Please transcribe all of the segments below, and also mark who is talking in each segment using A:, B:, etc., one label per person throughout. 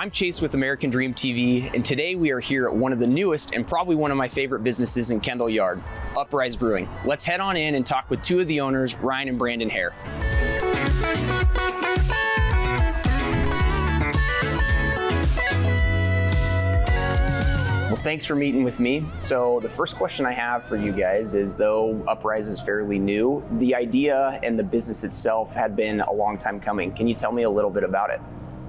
A: I'm Chase with American Dream TV, and today we are here at one of the newest and probably one of my favorite businesses in Kendall Yard, Uprise Brewing. Let's head on in and talk with two of the owners, Ryan and Brandon Hare. Well, thanks for meeting with me. So the first question I have for you guys is, though Uprise is fairly new, the idea and the business itself had been a long time coming. Can you tell me a little bit about it?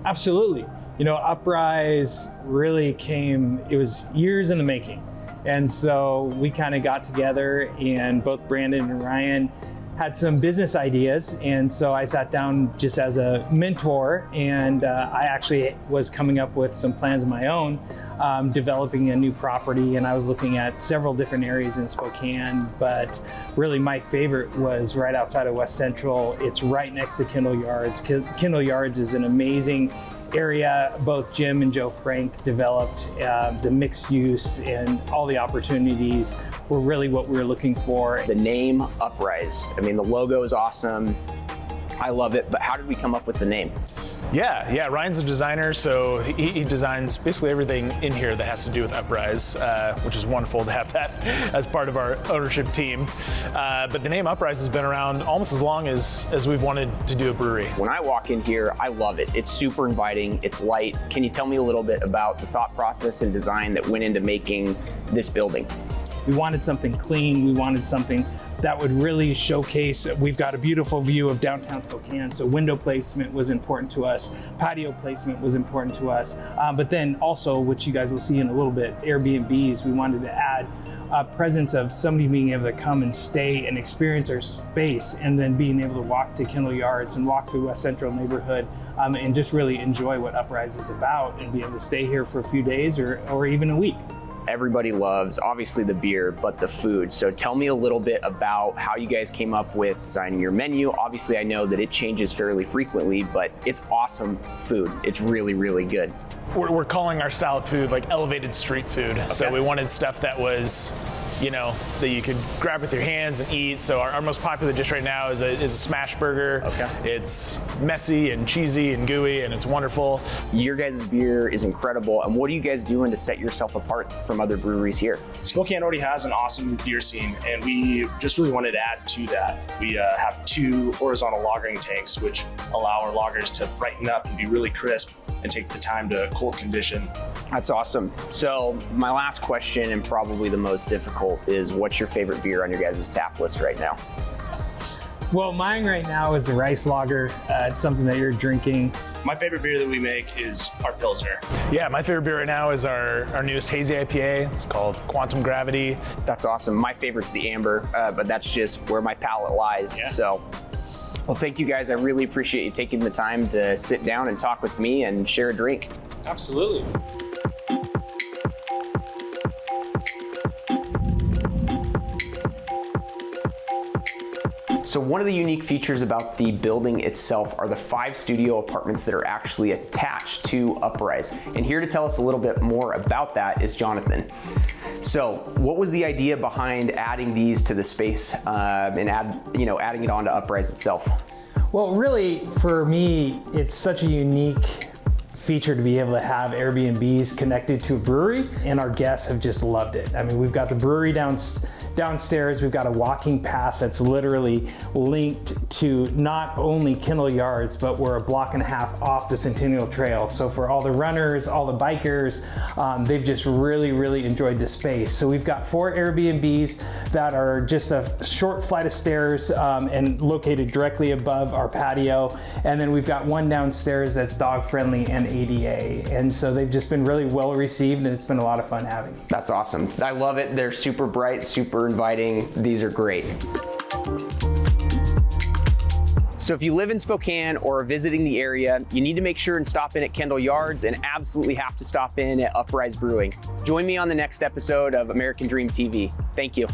B: Absolutely. You know, Uprise really came, it was years in the making. And so we kind of got together, and both Brandon and Ryan had some business ideas. And so I sat down just as a mentor, and I actually was coming up with some plans of my own, developing a new property. And I was looking at several different areas in Spokane, but really my favorite was right outside of West Central. It's right next to Kendall Yards. Kendall Yards is an amazing area. Both Jim and Joe Frank developed the mixed use, and all the opportunities were really what we were looking for.
A: The name Uprise, I mean, the logo is awesome. I love it, but how did we come up with the name?
C: Yeah, Ryan's a designer, so he designs basically everything in here that has to do with Uprise, which is wonderful to have that as part of our ownership team. But the name Uprise has been around almost as long as we've wanted to do a brewery.
A: When I walk in here, I love it. It's super inviting, it's light. Can you tell me a little bit about the thought process and design that went into making this building?
B: We wanted something clean. We wanted something that would really showcase. We've got a beautiful view of downtown Spokane, so window placement was important to us. Patio placement was important to us. But then also, which you guys will see in a little bit, Airbnbs, we wanted to add a presence of somebody being able to come and stay and experience our space, and then being able to walk to Kendall Yards and walk through West Central neighborhood, and just really enjoy what Uprise is about, and be able to stay here for a few days or even a week.
A: Everybody loves, obviously, the beer, but the food. So tell me a little bit about how you guys came up with designing your menu. Obviously, I know that it changes fairly frequently, but it's awesome food. It's really, really good.
C: We're calling our style of food like elevated street food. Okay. So we wanted stuff that was, you know, that you could grab with your hands and eat. So our most popular dish right now is a smash burger.
A: Okay.
C: It's messy and cheesy and gooey, and it's wonderful.
A: Your guys' beer is incredible. And what are you guys doing to set yourself apart from other breweries here?
D: Spokane already has an awesome beer scene, and we just really wanted to add to that. We have 2 horizontal lagering tanks, which allow our lagers to brighten up and be really crisp and take the time to cold condition.
A: That's awesome. So my last question, and probably the most difficult, is what's your favorite beer on your guys' tap list right now?
B: Well, mine right now is the Rice Lager. It's something that you're drinking.
D: My favorite beer that we make is our Pilsner.
C: Yeah, my favorite beer right now is our newest hazy IPA. It's called Quantum Gravity.
A: That's awesome. My favorite's the Amber, but that's just where my palate lies.
D: Yeah.
A: So, well, thank you guys. I really appreciate you taking the time to sit down and talk with me and share a drink.
B: Absolutely.
A: So one of the unique features about the building itself are the 5 studio apartments that are actually attached to Uprise. And here to tell us a little bit more about that is Jonathan. So what was the idea behind adding these to the space and adding it onto Uprise itself?
B: Well, really, for me, it's such a unique feature to be able to have Airbnbs connected to a brewery, and our guests have just loved it. I mean, we've got the brewery downstairs, we've got a walking path that's literally linked to not only Kendall Yards, but we're a block and a half off the Centennial Trail. So for all the runners, all the bikers, they've just really enjoyed the space. So we've got 4 Airbnbs that are just a short flight of stairs and located directly above our patio. And then we've got one downstairs that's dog friendly and ADA. And so they've just been really well received, and it's been a lot of fun having.
A: That's awesome. I love it. They're super bright, super inviting. These are great. So if you live in Spokane or are visiting the area, you need to make sure and stop in at Kendall Yards, and absolutely have to stop in at Uprise Brewing. Join me on the next episode of American Dream TV. Thank you.